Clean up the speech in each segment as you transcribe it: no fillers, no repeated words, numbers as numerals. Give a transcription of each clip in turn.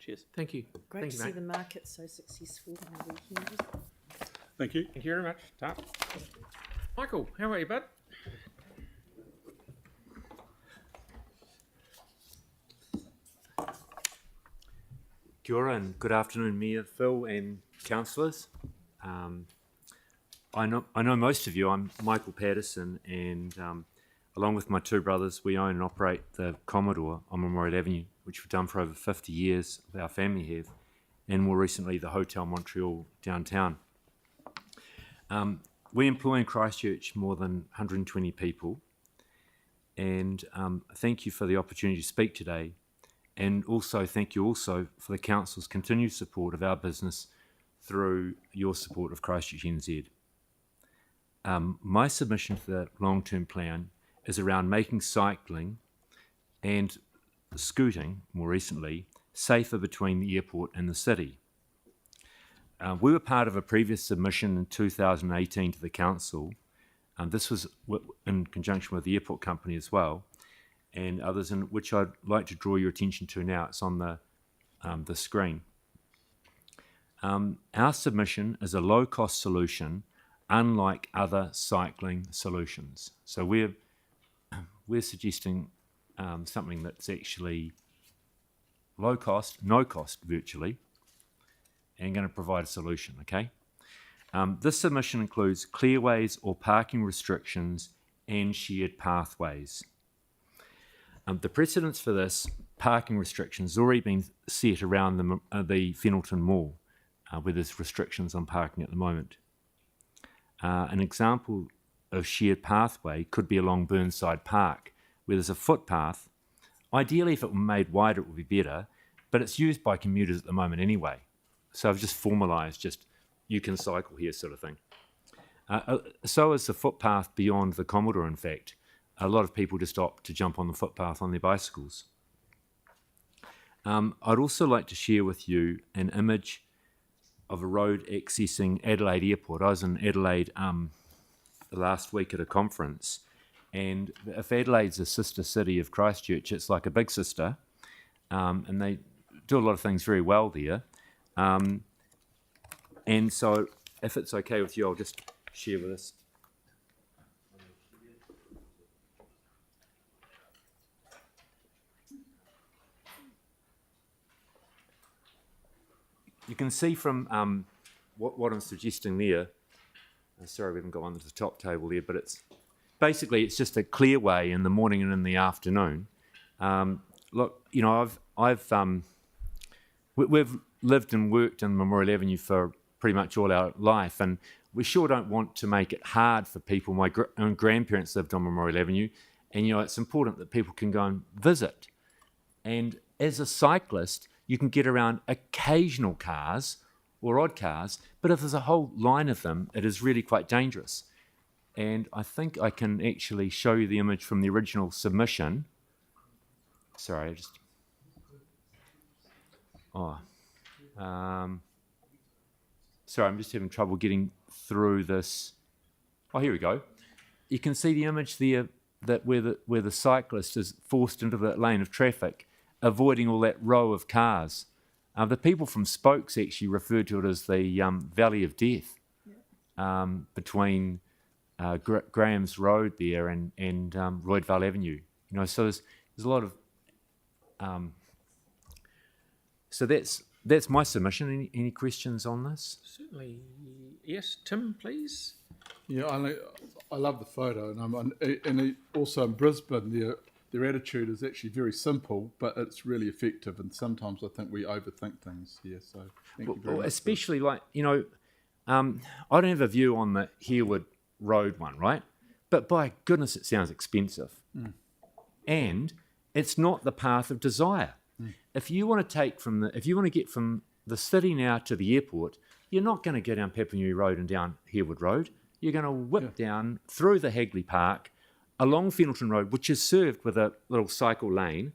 Cheers. Thank you. Great Thank to you, see mate. the market so successful on the weekend. Thank you. Thank you very much, Tart. Michael, how are you, bud? Kia ora and good afternoon, Mayor Phil and councillors. I know most of you. I'm Michael Patterson, and along with my two brothers, we own and operate the Commodore on Memorial Avenue, which we've done for over 50 years, our family have, and more recently the Hotel Montreal downtown. We employ in Christchurch more than 120 people, and thank you for the opportunity to speak today. And also thank you also for the Council's continued support of our business through your support of Christchurch NZ. My submission for the long-term plan is around making cycling and scooting, more recently, safer between the airport and the city. We were part of a previous submission in 2018 to the Council. This was in conjunction with the airport company as well, and others, in which I'd like to draw your attention to now. It's on the screen. Our submission is a low-cost solution, unlike other cycling solutions. So we're suggesting something that's actually low cost, no cost virtually, and going to provide a solution, okay? This submission includes clearways or parking restrictions and shared pathways. The precedents for this parking restrictions has already been set around the Fenelton Mall, where there's restrictions on parking at the moment. An example of shared pathway could be along Burnside Park, where there's a footpath. Ideally, if it were made wider, it would be better, but it's used by commuters at the moment anyway. So I've just formalised you can cycle here sort of thing. So is the footpath beyond the Commodore, in fact. A lot of people just opt to jump on the footpath on their bicycles. I'd also like to share with you an image of a road accessing Adelaide Airport. I was in Adelaide last week at a conference, and if Adelaide's a sister city of Christchurch, it's like a big sister, and they do a lot of things very well there. And so if it's okay with you, I'll just share with us. You can see from what I'm suggesting there. Sorry, we haven't got one at the top table there, but it's just a clearway in the morning and in the afternoon. Look, you know, we've lived and worked in Memorial Avenue for pretty much all our life, and we sure don't want to make it hard for people. My own grandparents lived on Memorial Avenue, and you know, it's important that people can go and visit. And as a cyclist, you can get around occasional cars or odd cars, but if there's a whole line of them, it is really quite dangerous. And I think I can actually show you the image from the original submission. Sorry, sorry, I'm just having trouble getting through this. Oh, here we go. You can see the image there that where the cyclist is forced into the lane of traffic, avoiding all that row of cars. The people from Spokes actually referred to it as the Valley of Death, between Graham's Road there and Roydvale Avenue. You know, so there's a lot of. So that's my submission. Any questions on this? Certainly, yes. Tim, please. Yeah, I love the photo, and also in Brisbane, their attitude is actually very simple, but it's really effective. And sometimes I think we overthink things here. So thank you very much. Especially like, you know, I don't have a view on the Harewood Road one, right? But by goodness, it sounds expensive, and it's not the path of desire. If you want to get from the city now to the airport, you're not going to go down Papanui Road and down Harewood Road. You're going to whip down through the Hagley Park, along Fenelton Road, which is served with a little cycle lane,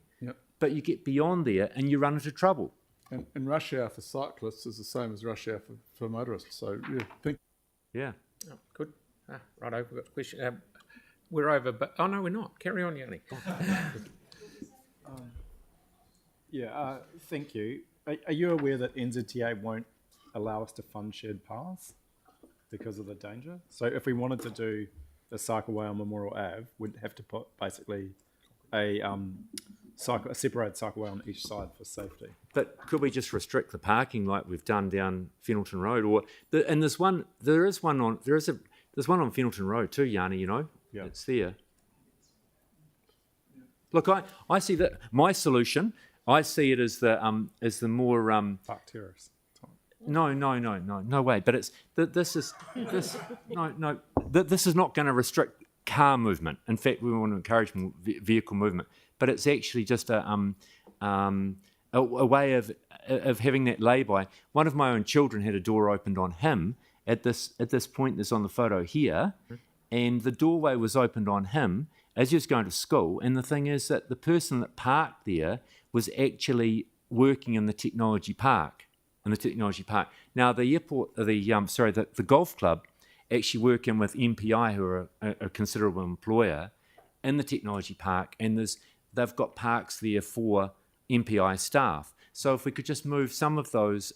but you get beyond there and you run into trouble. And rush hour for cyclists is the same as rush hour for motorists. So, Yeah. Oh, good. Right over. We've got a question. We're over, but oh no, we're not. Carry on, Yanni. Thank you. Are you aware that NZTA won't allow us to fund shared paths because of the danger? So if we wanted to do the cycleway on Memorial Ave, we'd have to put basically a separated cycleway on each side for safety. But could we just restrict the parking like we've done down Fennelton Road? And there's one on Fennelton Road too, Yanni, you know? Yeah. It's there. Look, I see that my solution, I see it as the more Park Terrace. no way. But it's this is not going to restrict car movement. In fact, we want to encourage more vehicle movement. But it's actually just a way of having that lay-by. One of my own children had a door opened on him at this point that's on the photo here, and the doorway was opened on him as he was going to school. And the thing is that the person that parked there was actually working in the technology park. Now the airport, the golf club actually work in with MPI, who are a considerable employer in the technology park, and they've got parks there for MPI staff. So if we could just move some of those,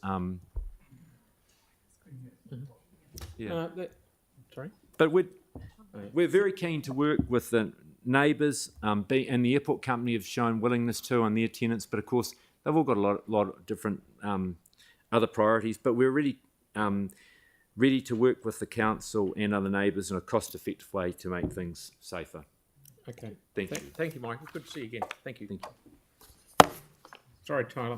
Sorry? But we're very keen to work with the neighbours, and the airport company have shown willingness to on their tenants. But of course, they've all got a lot of different other priorities. But we're really ready to work with the council and other neighbours in a cost-effective way to make things safer. Okay. Thank you. Thank you, Michael. Good to see you again. Thank you. Thank you. Sorry, Tyler.